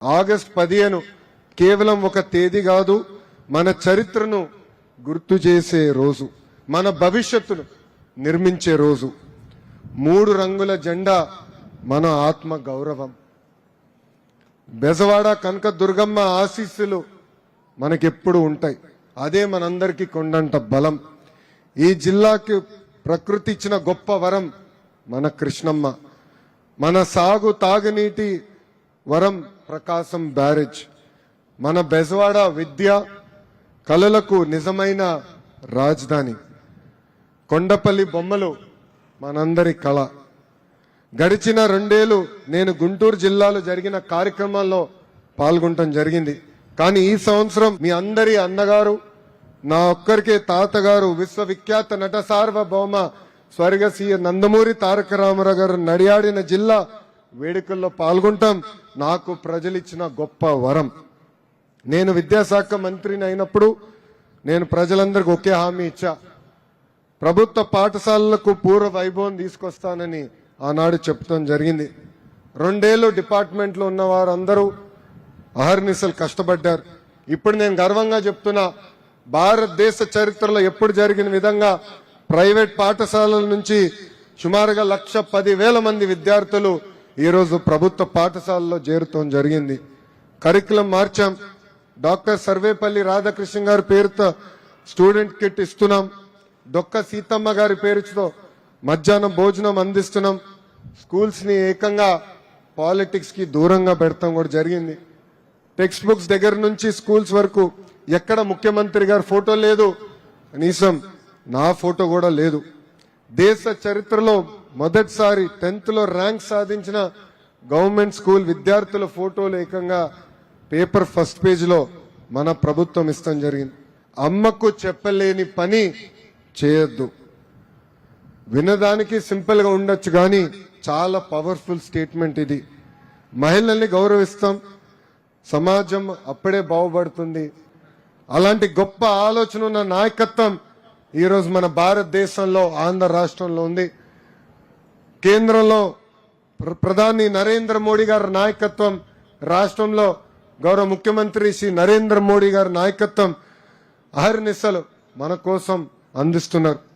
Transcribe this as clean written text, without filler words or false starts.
August 15 కేవలం ఒక తేదీ కాదు, మన చరిత్రను గుర్తు చేసే రోజు, మన భవిష్యత్తును నిర్మించే రోజు. 3 రంగుల జెండా మన ఆత్మ గౌరవం. బెజవాడ కనక దుర్గమ్మ ఆశీస్సులు మనకెప్పుడు ఉంటాయి. అదే మనందరికీ కొండంత బలం. ఈ జిల్లాకి ప్రకృతి ఇచ్చిన గొప్ప వరం మన కృష్ణమ్మ. మన సాగు తాగునీటి వరం ప్రకాశం బ్యారేజ్. మన బెజవాడ విద్య కళలకు నిజమైన రాజధాని. కొండపల్లి బొమ్మలు మనందరి కళ. గడిచిన 2 ఏళ్లు నేను గుంటూరు జిల్లాలో జరిగిన కార్యక్రమాల్లో పాల్గొనడం జరిగింది. కానీ ఈ సంవత్సరం మీ అందరి అన్నగారు, నా ఒక్కరికే తాతగారు, విశ్వవిఖ్యాత నట సార్వభౌమ స్వర్గసీయ నందమూరి తారక రామారావు గారు నడియాడిన జిల్లా వేడుకల్లో పాల్గొంటాం. నాకు ప్రజలిచ్చిన గొప్ప వరం. నేను విద్యాశాఖ మంత్రిని అయినప్పుడు నేను ప్రజలందరికీ ఒకే హామీ ఇచ్చా. ప్రభుత్వ పాఠశాలలకు పూర్వ వైభవం తీసుకొస్తానని ఆనాడు చెప్తాం జరిగింది. 2 ఏళ్లు డిపార్ట్మెంట్లో ఉన్న వారందరూ అహర్నిశలు కష్టపడ్డారు. ఇప్పుడు నేను గర్వంగా చెప్తున్నా, భారతదేశ చరిత్రలో ఎప్పుడు జరిగిన విధంగా ప్రైవేట్ పాఠశాలల నుంచి సుమారుగా 1,10,000 మంది విద్యార్థులు ఈరోజు ప్రభుత్వ పాఠశాలలో చేరుతాం జరిగింది. కరికులం మార్చాం. డాక్టర్ సర్వేపల్లి రాధాకృష్ణ గారి పేరుతో స్టూడెంట్ కిట్ ఇస్తున్నాం. డొక్క సీతమ్మ గారి పేరుతో మధ్యాహ్నం భోజనం అందిస్తున్నాం. స్కూల్స్ ని ఏకంగా పాలిటిక్స్ కి దూరంగా పెడతాం కూడా జరిగింది. టెక్స్ట్ బుక్స్ దగ్గర నుంచి స్కూల్స్ వరకు ఎక్కడ ముఖ్యమంత్రి గారి ఫోటో లేదు, కనీసం నా ఫోటో కూడా లేదు. దేశ చరిత్రలో మొదటిసారి 10th లో ర్యాంక్ సాధించిన గవర్నమెంట్ స్కూల్ విద్యార్థుల ఫోటోలు ఏకంగా పేపర్ ఫస్ట్ పేజ్ లో మన ప్రభుత్వం ఇస్తాం జరిగింది. అమ్మకు చెప్పలేని పని చేయొద్దు. వినడానికి సింపుల్ గా ఉండొచ్చు, కానీ చాలా పవర్ఫుల్ స్టేట్మెంట్ ఇది. మహిళల్ని గౌరవిస్తాం, సమాజం అప్పుడే బాగుపడుతుంది. అలాంటి గొప్ప ఆలోచన ఉన్న నాయకత్వం ఈరోజు మన భారతదేశంలో ఆంధ్ర రాష్ట్రంలో ఉంది. కేంద్రంలో ప్రధాని నరేంద్ర మోడీ గారి నాయకత్వం, రాష్ట్రంలో గౌరవ ముఖ్యమంత్రి శ్రీ నరేంద్ర మోడీ గారి నాయకత్వం అహర్నిశలు మన కోసం అందిస్తున్నారు.